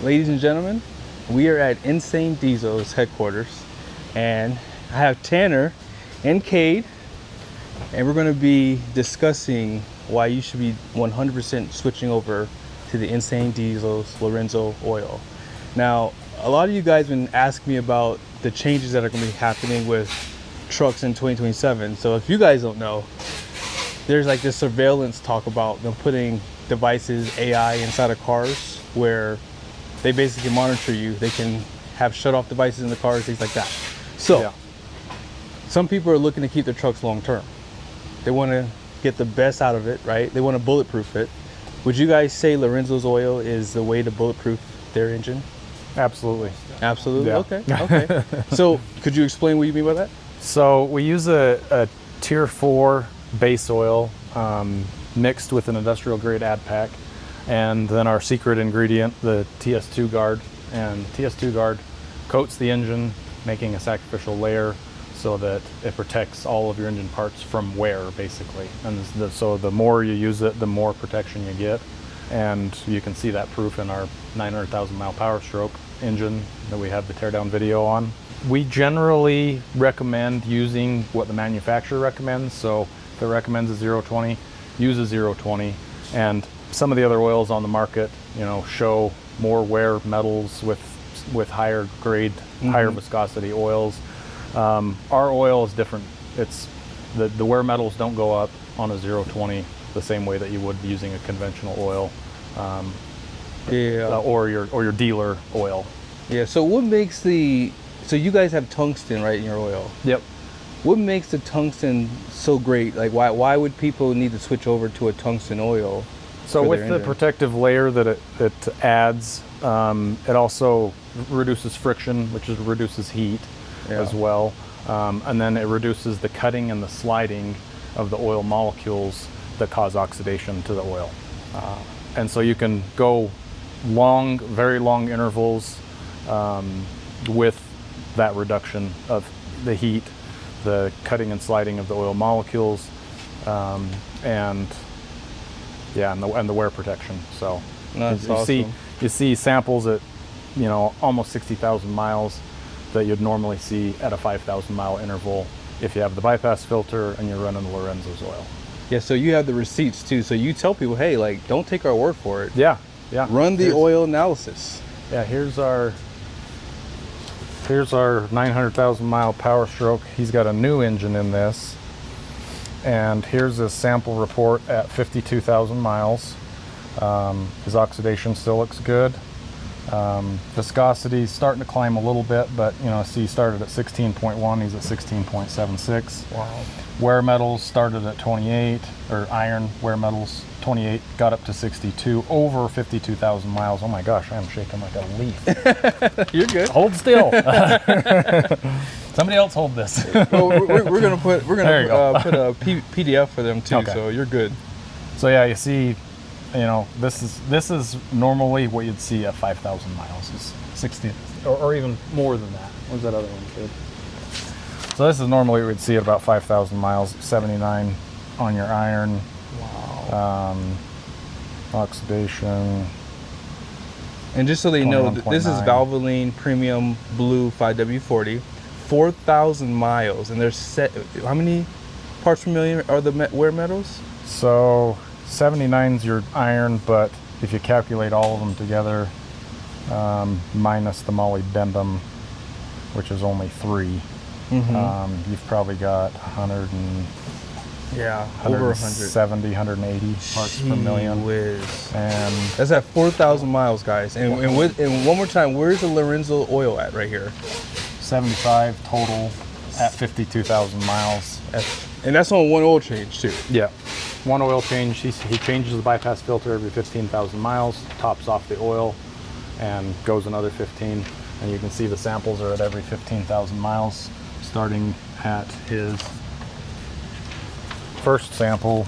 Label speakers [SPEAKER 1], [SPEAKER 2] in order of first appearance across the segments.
[SPEAKER 1] ladies and gentlemen, we are at Insane Diesel's headquarters, and I have Tanner and Cade, and we're going to be discussing why you should be 100% switching over to the Insane Diesel's Lorenzo oil. Now, a lot of you guys have been asking me about the changes that are going to be happening with trucks in 2027. So if you guys don't know, there's like this surveillance talk about them putting devices, AI inside of cars where they basically monitor you. They can have shut-off devices in the cars, things like that. So some people are looking to keep their trucks long-term. They want to get the best out of it, right? They want to bulletproof it. Would you guys say Lorenzo's oil is the way to bulletproof their engine?
[SPEAKER 2] Absolutely.
[SPEAKER 1] Absolutely.
[SPEAKER 2] Yeah.
[SPEAKER 1] Okay. Okay. So could you explain what you mean by that?
[SPEAKER 2] So we use a Tier 4 base oil mixed with an industrial grade add pack, and then our secret ingredient, the TS2 guard. And TS2 guard coats the engine, making a sacrificial layer so that it protects all of your engine parts from wear, basically. And so the more you use it, the more protection you get. And you can see that proof in our 900,000 mile power stroke engine that we have the teardown video on. We generally recommend using what the manufacturer recommends. So if it recommends a 020, use a 020. And some of the other oils on the market, show more wear metals with higher grade, higher viscosity oils. Our oil is different. It's the wear metals don't go up on a 020 the same way that you would using a conventional oil, or your dealer oil.
[SPEAKER 1] Yeah. So what makes so you guys have tungsten, right, in your oil?
[SPEAKER 2] Yep.
[SPEAKER 1] What makes the tungsten so great? Like why would people need to switch over to a tungsten oil?
[SPEAKER 2] So with the protective layer that it adds, it also reduces friction, which reduces heat as well. And then it reduces the cutting and the sliding of the oil molecules that cause oxidation to the oil. And so you can go very long intervals with that reduction of the heat, the cutting and sliding of the oil molecules, and the wear protection. So you see samples at almost 60,000 miles that you'd normally see at a 5,000 mile interval if you have the bypass filter and you're running the Lorenzo's oil.
[SPEAKER 1] Yeah, so you have the receipts too. So you tell people, hey, like, don't take our word for it.
[SPEAKER 2] Yeah.
[SPEAKER 1] Run the oil analysis.
[SPEAKER 2] Yeah, here's our 900,000 mile power stroke. He's got a new engine in this. And here's a sample report at 52,000 miles. His oxidation still looks good. Viscosity is starting to climb a little bit, but see, he started at 16.1, he's at 16.76.
[SPEAKER 1] Wow.
[SPEAKER 2] Wear metals started at 28, or iron wear metals 28, got up to 62, over 52,000 miles. Oh my gosh, I am shaking like a leaf.
[SPEAKER 1] You're good.
[SPEAKER 2] Hold still. Somebody else hold this.
[SPEAKER 1] Well, we're gonna put put a PDF for them too. Okay. So you're good.
[SPEAKER 2] So yeah, you see, this is normally what you'd see at 5,000 miles, is 60, or even more than that. Where's that other one, kid? So this is normally what we'd see at about 5,000 miles, 79 on your iron.
[SPEAKER 1] Wow.
[SPEAKER 2] Oxidation.
[SPEAKER 1] And just so they know, this is Valvoline Premium Blue 5W40, 4,000 miles, and there's how many parts per million are the wear metals?
[SPEAKER 2] So 79's your iron, but if you calculate all of them together, minus the molybdenum, which is only 3, you've probably got 100 and over 170, 180 parts per million. And
[SPEAKER 1] that's at 4,000 miles, guys. And one more time, where's the Lorenzo oil at right here?
[SPEAKER 2] 75 total at 52,000 miles.
[SPEAKER 1] And that's on one oil change too.
[SPEAKER 2] Yeah. One oil change. He changes the bypass filter every 15,000 miles, tops off the oil, and goes another 15. And you can see the samples are at every 15,000 miles, starting at his first sample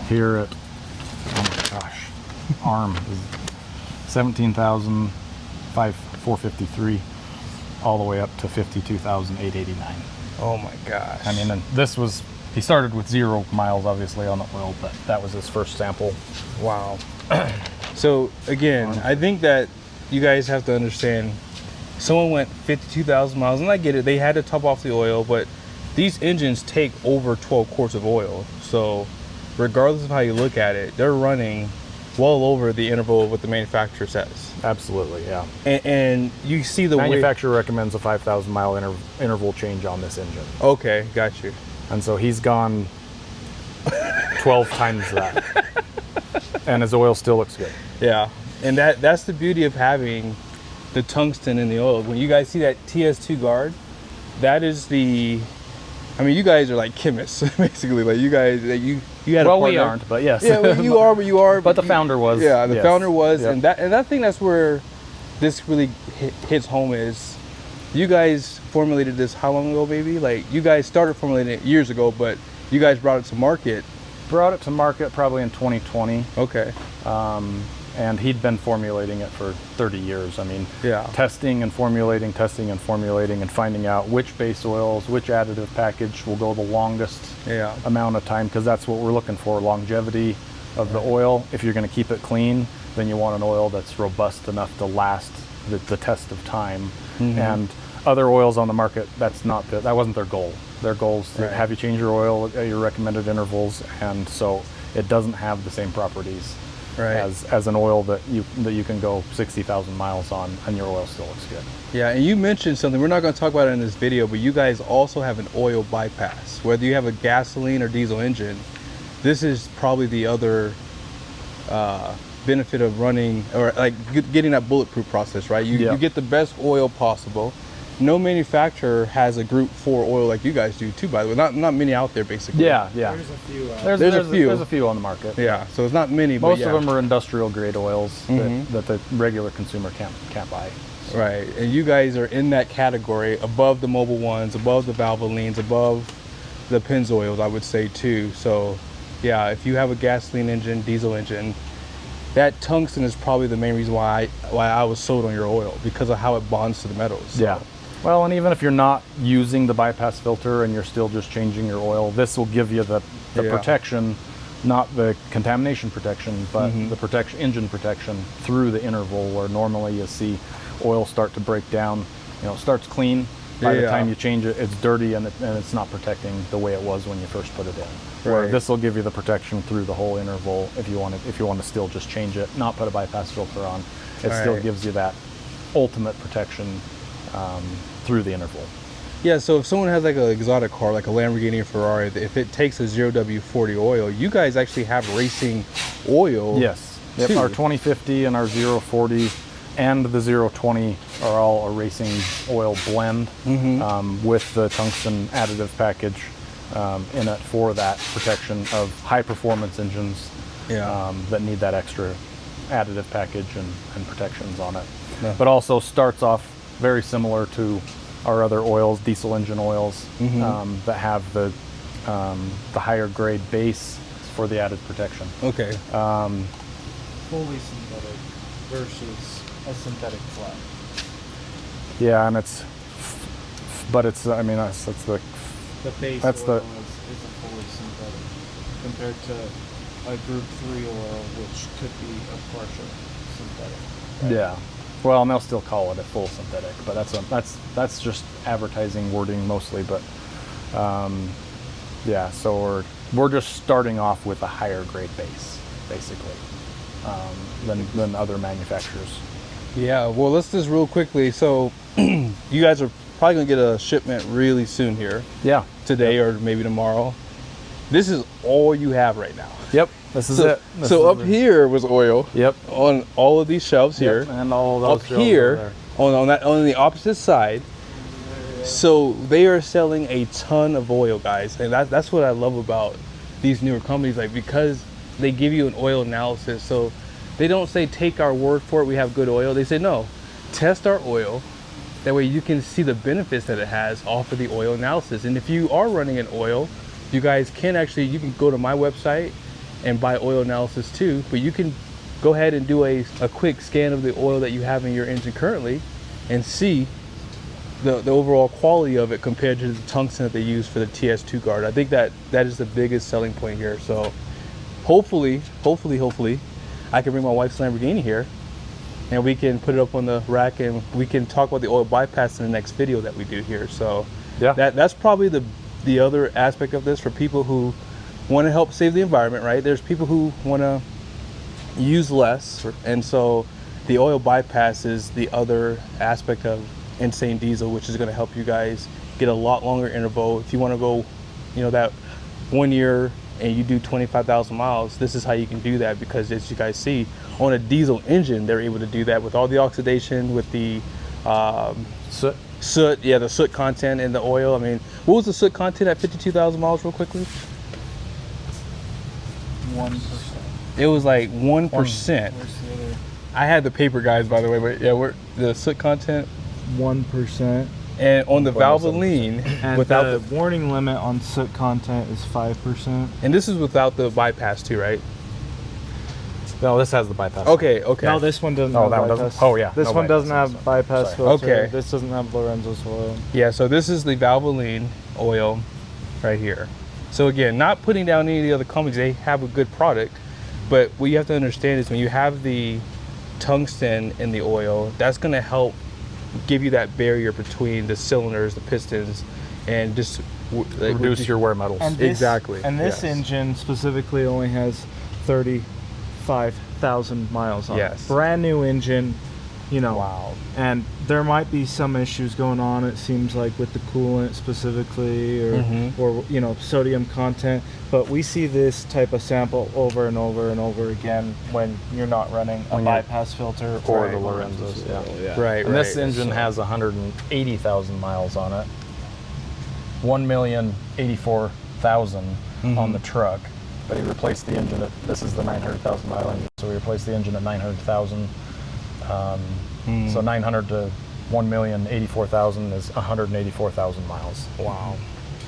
[SPEAKER 2] here at, oh my gosh, arm is 17,453, all the way up to 52,889.
[SPEAKER 1] Oh my gosh.
[SPEAKER 2] I mean, and this was, he started with 0 miles obviously on the oil, but that was his first sample.
[SPEAKER 1] Wow. So again, I think that you guys have to understand, someone went 52,000 miles, and I get it, they had to top off the oil, but these engines take over 12 quarts of oil. So regardless of how you look at it, they're running well over the interval of what the manufacturer says.
[SPEAKER 2] Absolutely, yeah.
[SPEAKER 1] And you see the
[SPEAKER 2] manufacturer recommends a 5,000 mile interval change on this engine.
[SPEAKER 1] Okay, got you.
[SPEAKER 2] And so he's gone 12 times that. And his oil still looks good.
[SPEAKER 1] Yeah, and that's the beauty of having the tungsten in the oil. When you guys see that TS2 guard, that is the, I mean, you guys are like chemists, basically. Like you guys, you had a partner.
[SPEAKER 2] Well, we aren't, but yes.
[SPEAKER 1] Yeah, well, you are, but you are.
[SPEAKER 2] But the founder was.
[SPEAKER 1] Yeah, the
[SPEAKER 2] yes.
[SPEAKER 1] founder was,
[SPEAKER 2] Yep.
[SPEAKER 1] and I think that's where this really hits home is, you guys formulated this how long ago, baby? Like, you guys started formulating it years ago, but you guys brought it to market.
[SPEAKER 2] Brought it to market probably in 2020.
[SPEAKER 1] Okay.
[SPEAKER 2] And he'd been formulating it for 30 years. I mean,
[SPEAKER 1] Yeah.
[SPEAKER 2] testing and formulating, and finding out which base oils, which additive package will go the longest
[SPEAKER 1] Yeah.
[SPEAKER 2] amount of time, because that's what we're looking for, longevity of the oil. If you're going to keep it clean, then you want an oil that's robust enough to last the test of time. And other oils on the market, that wasn't their goal. Their goal is to
[SPEAKER 1] Right.
[SPEAKER 2] have you change your oil at your recommended intervals, and so it doesn't have the same properties as an oil that you can go 60,000 miles on and your oil still looks good.
[SPEAKER 1] Yeah, and you mentioned something, we're not going to talk about it in this video, but you guys also have an oil bypass. Whether you have a gasoline or diesel engine, this is probably the other benefit of running, or like getting that bulletproof process, right? You get the best oil possible. No manufacturer has a Group 4 oil like you guys do too, by the way. Not many out there, basically.
[SPEAKER 2] Yeah.
[SPEAKER 3] There's a few.
[SPEAKER 2] There's a few on the market.
[SPEAKER 1] Yeah, so it's not many, but
[SPEAKER 2] Most
[SPEAKER 1] yeah.
[SPEAKER 2] of them are industrial grade oils that the regular consumer can't buy. So.
[SPEAKER 1] Right, and you guys are in that category, above the mobile ones, above the Valvolines, above the Pennzoils, I would say too. So yeah, if you have a gasoline engine, diesel engine, that tungsten is probably the main reason why I was sold on your oil, because of how it bonds to the metals. So.
[SPEAKER 2] Yeah. Well, and even if you're not using the bypass filter and you're still just changing your oil, this will give you the protection, not the contamination protection, but the engine protection through the interval, where normally you see oil start to break down. You know, it starts clean. By the time you change it, it's dirty and it's not protecting the way it was when you first put it in. Where this will give you the protection through the whole interval. If you want to still just change it, not put a bypass filter on, it still gives you that ultimate protection through the interval.
[SPEAKER 1] Yeah, so if someone has like an exotic car, like a Lamborghini or Ferrari, if it takes a 0W40 oil, you guys actually have racing oil.
[SPEAKER 2] Yes. Yep. Our 2050 and our 040 and the 020 are all a racing oil blend with the tungsten additive package in it for that protection of high performance engines that need that extra additive package and protections on it. Yeah. But also starts off very similar to our other oils, diesel engine oils, that have the higher grade base for the added protection.
[SPEAKER 1] Okay.
[SPEAKER 3] Fully synthetic versus a synthetic flat.
[SPEAKER 2] Yeah, and but it's, I mean, that's the
[SPEAKER 3] base
[SPEAKER 2] that's
[SPEAKER 3] oil is a fully synthetic compared to a Group 3 oil, which could be a partial synthetic. Right?
[SPEAKER 2] Yeah. Well, and they'll still call it a full synthetic, but that's just advertising wording mostly. But yeah, so we're just starting off with a higher grade base, basically, than other manufacturers.
[SPEAKER 1] Yeah. Well, let's just real quickly. So you guys are probably gonna get a shipment really soon here.
[SPEAKER 2] Yeah.
[SPEAKER 1] Today or maybe tomorrow. This is all you have right now.
[SPEAKER 2] Yep. This is it.
[SPEAKER 1] So up here was oil.
[SPEAKER 2] Yep.
[SPEAKER 1] On all of these shelves here.
[SPEAKER 2] And all those
[SPEAKER 1] up here on the opposite side. So they are selling a ton of oil, guys, and that's what I love about these newer companies, like, because they give you an oil analysis. So they don't say take our word for it, we have good oil. They say no, test our oil. That way you can see the benefits that it has off of the oil analysis. And if you are running an oil, you guys can you can go to my website and buy oil analysis too, but you can go ahead and do a quick scan of the oil that you have in your engine currently and see the overall quality of it compared to the tungsten that they use for the TS2 guard. I think that is the biggest selling point here. So hopefully I can bring my wife's Lamborghini here and we can put it up on the rack, and we can talk about the oil bypass in the next video that we do here. So
[SPEAKER 2] Yeah.
[SPEAKER 1] that's probably the other aspect of this for people who want to help save the environment, right? There's people who want to use less, and so the oil bypass is the other aspect of Insane Diesel, which is going to help you guys get a lot longer interval. If you want to go, you know, that 1 year and you do 25,000 miles, this is how you can do that, because as you guys see, on a diesel engine, they're able to do that with all the oxidation, with the soot, yeah, the soot content in the oil. I mean, what was the soot content at 52,000 miles real quickly?
[SPEAKER 3] 1%.
[SPEAKER 1] It was like 1%.
[SPEAKER 3] Where's the other?
[SPEAKER 1] I had the paper guys, by the way, but yeah, the soot content.
[SPEAKER 3] 1%.
[SPEAKER 1] And on the Valvoline,
[SPEAKER 3] And
[SPEAKER 1] without
[SPEAKER 3] the warning limit on soot content is 5%.
[SPEAKER 1] and this is without the bypass too, right?
[SPEAKER 2] No, this has the bypass.
[SPEAKER 1] Okay.
[SPEAKER 3] No, this one doesn't
[SPEAKER 2] Oh,
[SPEAKER 3] have
[SPEAKER 2] that one
[SPEAKER 3] bypass.
[SPEAKER 2] doesn't? Oh, yeah,
[SPEAKER 3] This
[SPEAKER 2] no
[SPEAKER 3] one doesn't
[SPEAKER 2] bypass.
[SPEAKER 3] have bypass
[SPEAKER 2] Sorry.
[SPEAKER 3] filter.
[SPEAKER 1] Okay.
[SPEAKER 3] This doesn't have Lorenzo's oil.
[SPEAKER 1] Yeah, so this is the Valvoline oil right here. So again, not putting down any of the other companies, they have a good product, but what you have to understand is when you have the tungsten in the oil, that's going to help give you that barrier between the cylinders, the pistons, and just
[SPEAKER 2] Reduce your wear metals.
[SPEAKER 3] And this,
[SPEAKER 1] Exactly,
[SPEAKER 3] And this
[SPEAKER 1] yes.
[SPEAKER 3] engine specifically only has 35,000 miles on
[SPEAKER 1] Yes.
[SPEAKER 3] it. Brand new engine, you know.
[SPEAKER 2] Wow.
[SPEAKER 3] And there might be some issues going on, it seems like, with the coolant specifically, or, or you know, sodium content. But we see this type of sample over and over and over again when you're not running a
[SPEAKER 2] When you're-
[SPEAKER 3] bypass filter
[SPEAKER 2] or the Lorenzo's, yeah.
[SPEAKER 1] Right,
[SPEAKER 2] And this
[SPEAKER 1] right.
[SPEAKER 2] engine has 180,000 miles on it. 1,084,000 on the truck. But he replaced the engine at, this is the 900,000 mile engine, so we replaced the engine at 900,000. So 900 to 1,084,000 is 184,000 miles.
[SPEAKER 1] Wow.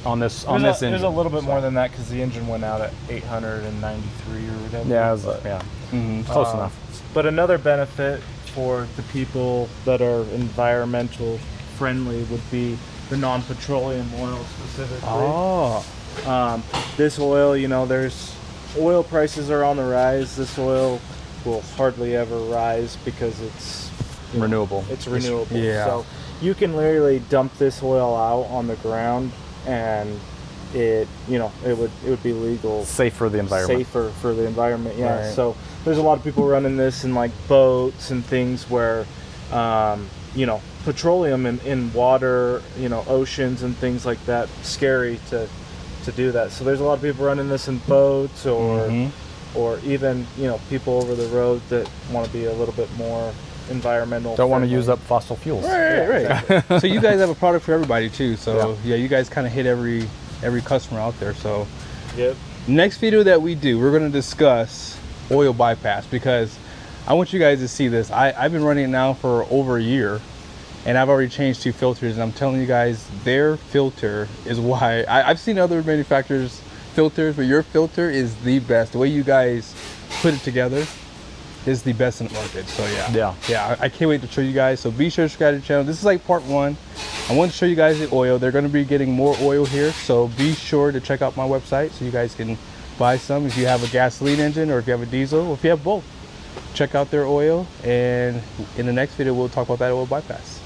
[SPEAKER 2] On this
[SPEAKER 3] There's
[SPEAKER 2] engine.
[SPEAKER 3] There's a little bit more than that because the engine went out at 893 or whatever.
[SPEAKER 2] Yeah, it was, yeah. Close enough.
[SPEAKER 3] But another benefit for the people that are environmental friendly would be the non-petroleum oil specifically.
[SPEAKER 1] Oh.
[SPEAKER 3] This oil, you know, there's oil prices are on the rise. This oil will hardly ever rise because it's you know,
[SPEAKER 2] Renewable.
[SPEAKER 3] It's renewable.
[SPEAKER 1] Yeah.
[SPEAKER 3] So you can literally dump this oil out on the ground, and it would be legal.
[SPEAKER 2] Safe for the environment.
[SPEAKER 3] Safer for the environment. Yeah.
[SPEAKER 1] Right.
[SPEAKER 3] So there's a lot of people running this in like boats and things where, you know, petroleum in water, you know, oceans and things like that, scary to do that. So there's a lot of people running this in boats or even, you know, people over the road that want to be a little bit more environmental.
[SPEAKER 2] Don't want to
[SPEAKER 3] friendly.
[SPEAKER 2] use up fossil fuels.
[SPEAKER 1] Right. So you guys have a product for everybody too. So yeah, you guys kind of hit every customer out there. So
[SPEAKER 3] Yep.
[SPEAKER 1] next video that we do, we're going to discuss oil bypass, because I want you guys to see this. I've been running it now for over a year, and I've already changed 2 filters, and I'm telling you guys, their filter is why I've seen other manufacturers filters, but your filter is the best. The way you guys put it together is the best in the market. So yeah, I can't wait to show you guys. So be sure to subscribe to the channel. This is like part 1. I want to show you guys the oil. They're going to be getting more oil here, so be sure to check out my website so you guys can buy some if you have a gasoline engine, or if you have a diesel, or if you have both. Check out their oil, and in the next video we'll talk about that oil bypass.